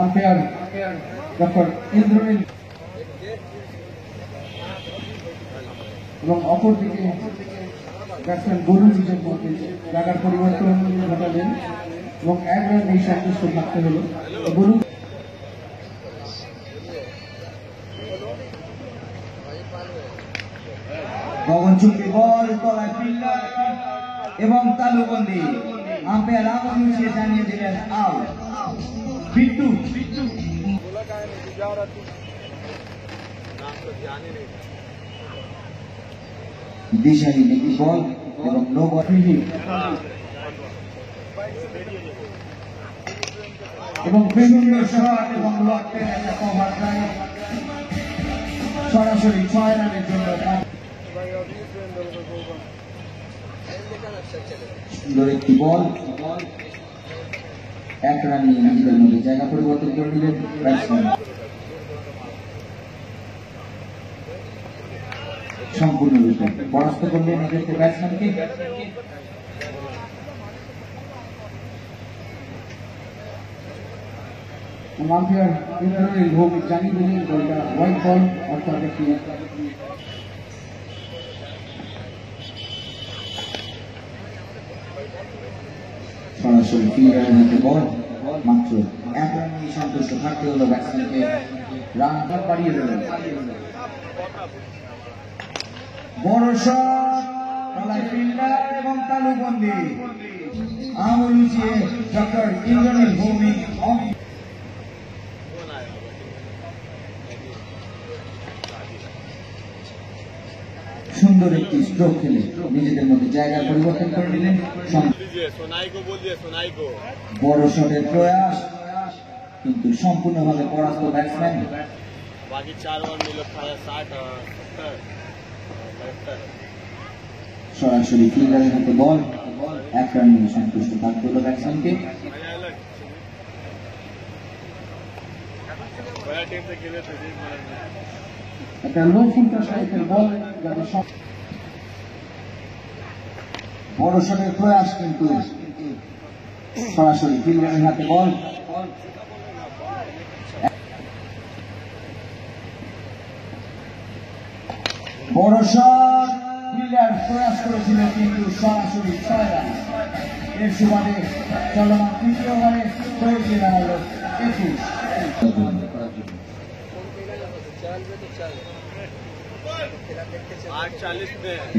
Umpire doctor Indranil এবং অপরদিকে batsman গরু নিজের মধ্যে জায়গার পরিবর্তন ঘটালেন এবং এক রান এই সন্তুষ্ট থাকতে হলো। গরু গগনচুম্বী বল তলায় ফিল্ডার এবং তালুবন্দি। আম্পায়ার আঙুল উঠিয়ে জানিয়ে দিলেন আউট। বিট্টু দিশাহীন একটি বল এবং নো বল এবং বিভিন্ন শট এবং লটের একটা কভার ড্রাইভ সরাসরি 6 রানের জন্য। সুন্দর একটি বল, এক রান নিয়ে নিজেদের মধ্যে জায়গা পরিবর্তন করে নিলেন ব্যাটসম্যান। সম্পূর্ণরূপে পরাস্ত করলেন এদেরকে ব্যাটসম্যানকে। আম্পায়ার ইন্দ্রনীল ভৌমিক জানিয়ে দিলেন বলটা হোয়াইট বল, অর্থাৎ একটি সরাসরি ফিল্ডারের হাতে বল। মাত্র এক রান নিয়ে সন্তুষ্ট থাকতে হলো ব্যাটসম্যানকে। রান বাড়িয়ে দিলেন। বড় শট তলায় ফিল্ডার এবং তালুবন্দি। আঙুল উঠিয়ে ডক্টর ইন্দ্রনীল ভৌমিক সুন্দর একটি স্ট্রোক খেলে নিজেদের মধ্যে জায়গা পরিবর্তন করে নিলেন। বড় শটের প্রয়াস কিন্তু সম্পূর্ণভাবে পরাস্ত ব্যাটসম্যান। সরাসরি ফিল্ডারের হাতে বল, এক রান নিয়ে সন্তুষ্ট থাকতে হলো ব্যাটসম্যানকে। একটা লো ফুলটা সাইকেল বল, যাদের বড় শটের প্রয়াস কিন্তু সরাসরি ফিল্ডারের হাতে বল। বড় শট ফিল্ডার প্রয়াস করেছিল কিন্তু সরাসরি 6 রান। এর সুবাদে চলমান তৃতীয় ওভারে হয়েছিল হলো 21।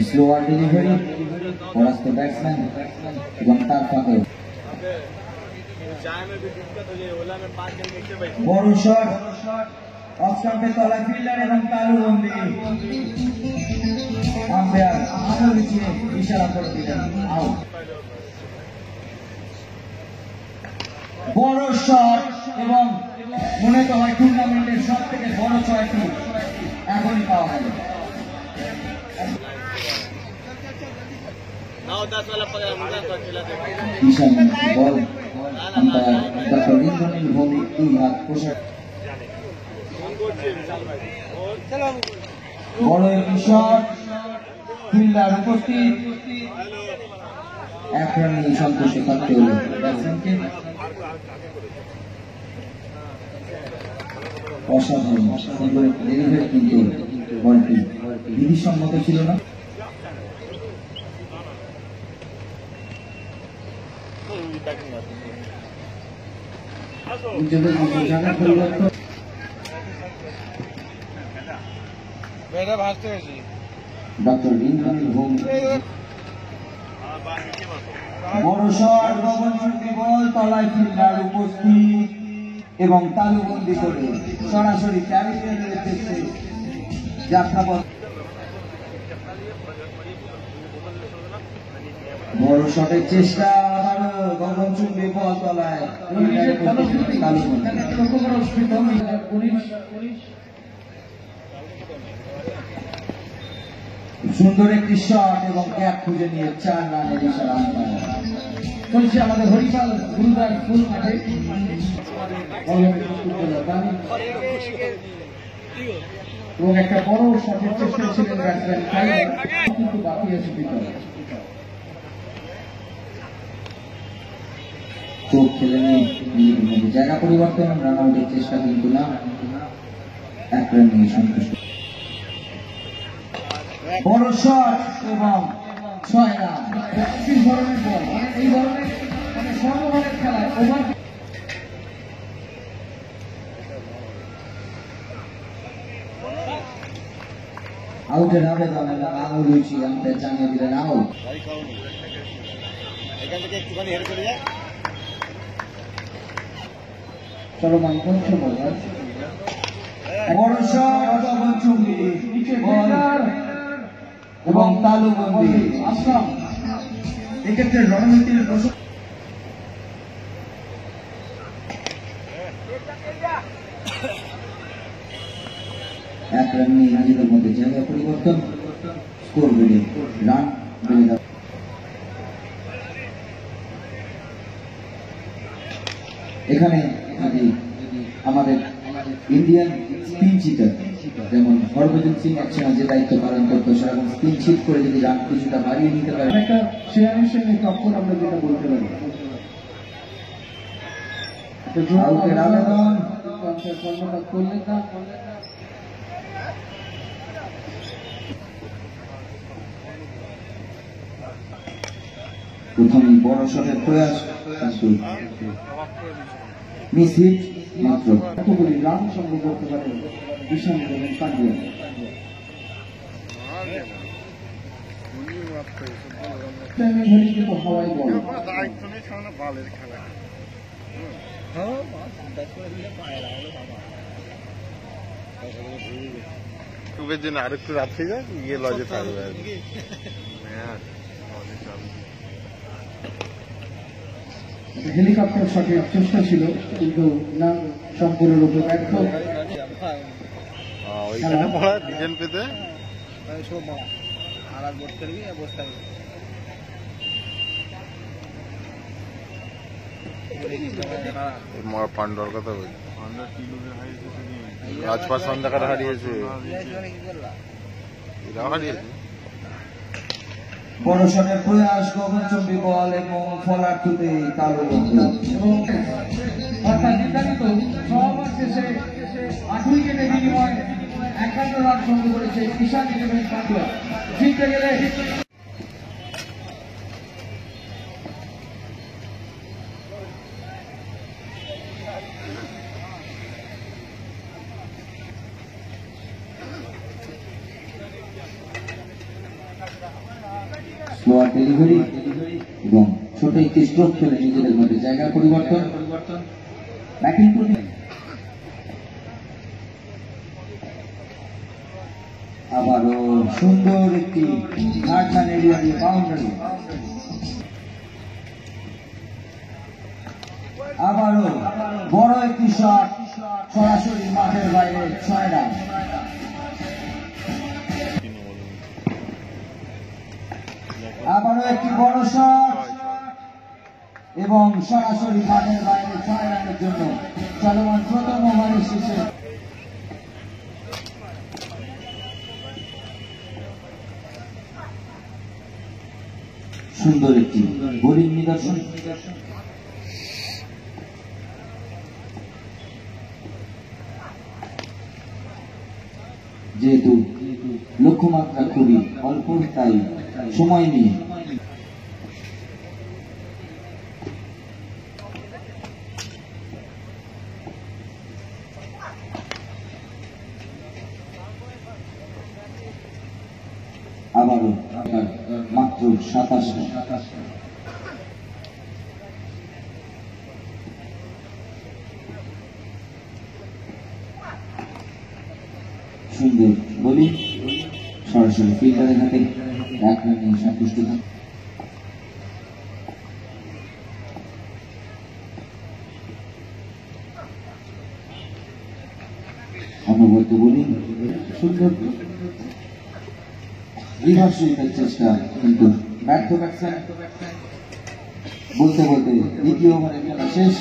স্লোয়ার ডেলিভারি পরাস্ত ব্যাটসম্যান এবং তার ফাঁকে বড় শট অফ স্টাম্পের তলায় ফিল্ডার এবং তালুবন্দি। আম্পায়ার আঙুল উঠিয়ে ইশারা করে দিলেন আউট। বড় শট এবং মনে তো হয় টুর্নামেন্টের সব থেকে বড় 6টি এখনই পাওয়া গেল। বল আম্পায়ার ডক্টর ইন্দ্রনীল ভৌমিক 2 হাত প্রসার। বড় একটি শট ফিল্ডার উপস্থিত, এক রান নিয়ে সন্তুষ্ট থাকতে হলো ব্যাটসম্যানকে। অসাধারণ সুন্দর একটি ডেলিভারি কিন্তু বলটি বিধিসম্মত ছিল না। নিজেদের মধ্যে জায়গা পরিবর্তন ডক্টর ইন্দ্রনীল ভৌমিক। বড় শট গগনচুম্বী বল তলায় ফিল্ডার উপস্থিত এবং তালুবন্দি করে সরাসরি ক্যারিবিয়ানের উদ্দেশ্যে যাত্রাপথ। বড় শটের চেষ্টা আবারও গগনচুম্বী বল তলায় সুন্দর একটি শট এবং ক্যাপ খুঁজে নিয়ে 4 রানের ইশারা চলছে আমাদের হরিপাল গুরুদার ফুল মাঠে। এবং একটা বড় শটের চেষ্টা ছিলেন ব্যাটসম্যান, কিন্তু বাকি আছে ভিতরে। চোখ খেলে নিয়ে নিজেদের মধ্যে জায়গা পরিবর্তন, রান আউটের চেষ্টা কিন্তু না, এক রান নিয়ে সন্তুষ্ট। বড় শট এবং 6 রান। এই ধরনের বল, এই ধরনের সর্বভারত খেলায় ওভার আউটের আবেদন এবং আঙুল হয়েছি আম্পায়ার জানিয়ে দিলেন আউট। এখান থেকে একটুখানি হেরে চলে যায়। চলমান পঞ্চম ওভার। বড় শট গগনচুম্বী বল এবং তালুবন্দি আসাম এক্ষেত্রে রণনীতির এক রান নিয়ে নিজেদের মধ্যে জায়গা পরিবর্তন, স্কোর বেড়ে রান বেড়ে যাবে। এখানে যদি আমাদের ইন্ডিয়ান স্পিন চিটার যেমন হরভজন সিং একসময় যে দায়িত্ব পালন করতো সেরকম স্পিন চিট করে যদি রান কিছুটা বাড়িয়ে নিতে পারে, একটা শেয়ারের সঙ্গে টক্কর আমরা যেটা বলতে পারি। আউটের আবেদন করলেন না, প্রথমেই বড় শটের প্রয়াস কিন্তু মিস হিট মাত্র। কতগুলি রান সংগ্রহ করতে পারে ঈশান এবং পান্ডিয়া। কিন্তু হাওয়াই বল দায়িত্ব নেই সামনে বালের খেলা। টুকের জন্য আরেকটু রাত্রি যায় গিয়ে লজে থাকবে আর কি। হেলিকপ্টার শটের চেষ্টা ছিল কিন্তু না, সম্পূর্ণরূপে ব্যর্থ। ওইখানে পড়া ডিজাইন পেতে পান্ডর কথা বলছি। রাজপাট সন্ধ্যাকার হারিয়েছে, এরাও হারিয়েছে। বড় শটের প্রয়াস গগনচুম্বী বল এবং ফলার্থুতে তালুবন্দি এবং অর্থাৎ নির্ধারিত 6 ওভার শেষে 8 উইকেটের বিনিময়ে 51 রান সংগ্রহ করেছে ঈশান এবং পান্ডিয়া। জিততে গেলে স্লোয়ার ডেলিভারি এবং ছোট একটি স্ট্রোক খেলে নিজেদের মধ্যে জায়গা পরিবর্তন, ব্যাটিং করতে আবারও সুন্দর একটি থার্ড ম্যান এরিয়া দিয়ে বাউন্ডারি, আবারও বড় একটি শট সরাসরি মাঠের বাইরে 6 রান। আবারও একটি বড় শট এবং সরাসরি মাঠের বাইরে 6 রানের জন্য চলমান প্রথম ওভারের শেষে সুন্দর একটি বোলিং নিদর্শন। যেহেতু লক্ষ্যমাত্রা খুবই অল্প তাই সময় নিয়ে আবারও মাত্র 27 রান। সুন্দর বোলিং সরাসরি ফিল্ডারের হাতে, এক রান নিয়ে সন্তুষ্ট থাক। অনবদ্য বোলিং, সুন্দর রিভার্স সুইপের চেষ্টা কিন্তু ব্যর্থ ব্যাটসম্যান। বলতে বলতে দ্বিতীয় ওভারের খেলা শেষ।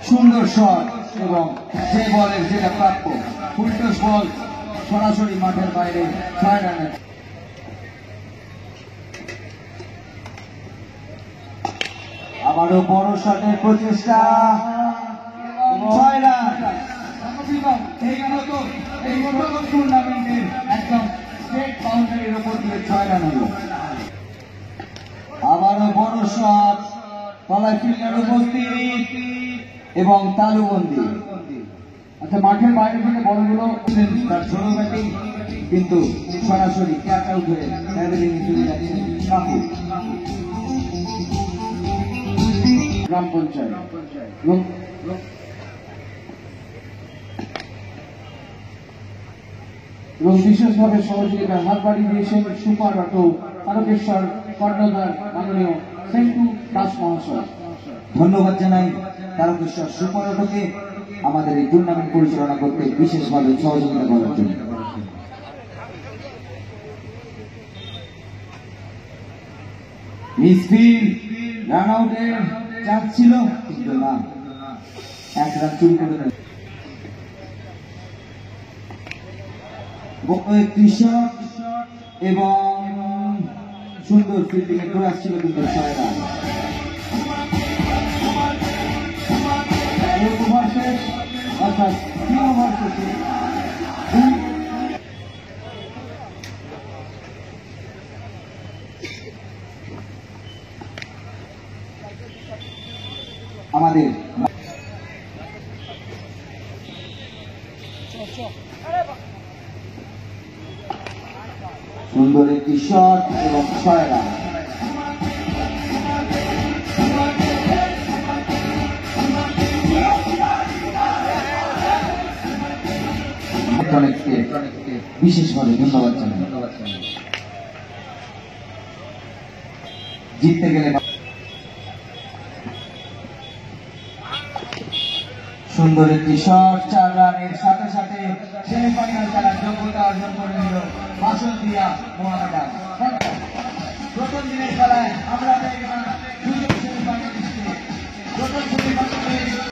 সুন্দর শট এবং যে বলের যেটা প্রাপ্য, ফুলটস বল সরাসরি মাঠের বাইরে 6 রানের। আবারও বড় শটের প্রচেষ্টা এবং 6 রান। এই প্রথম টুর্নামেন্টের একদম স্ট্রেট বাউন্ডারির উপর দিয়ে 6 রান হলো। আবারও বড় শট, তলায় ফিল্ডার উপস্থিত এবং তালুবন্দি। আচ্ছা, মাঠের বাইরে থেকে বলগুলো তার ছোট ব্যাটিং কিন্তু সরাসরি ক্যাচ আউট হয়ে ট্রাভেলিং এ চলে যাচ্ছেন কাকু। গ্রাম পঞ্চায়েত এবং বিশেষভাবে সহযোগিতার হাত বাড়িয়ে দিয়েছেন সুপার অটো তারকেশ্বর কর্ণধার মাননীয় সেন্টু দাস মহাশয়। ধন্যবাদ জানাই তারকেশ্বর সুপার অটোকে আমাদের এই টুর্নামেন্ট পরিচালনা করতে বিশেষভাবে সহযোগিতা করার জন্য। মিসফিল্ড রান আউটের চান্স ছিল কিন্তু না, 1 রান চুরি করে নিল। বড় একটি শট এবং সুন্দর ফিল্ডিং এ ক্রস ছিল কিন্তু 6 রান। ওভার শেষ, অর্থাৎ 3 ওভার শেষে আমাদের সুন্দর একটি শট এবং 6 রান। বিশেষভাবে ধন্যবাদ জানাই। জিততে গেলে সুন্দর একটি শট, 4 রানের সাথে সাথে সেমিফাইনাল খেলার যোগ্যতা অর্জন করে নিল বাসন্তিয়া মোহামেডান। প্রথম দিনের খেলায় আমরা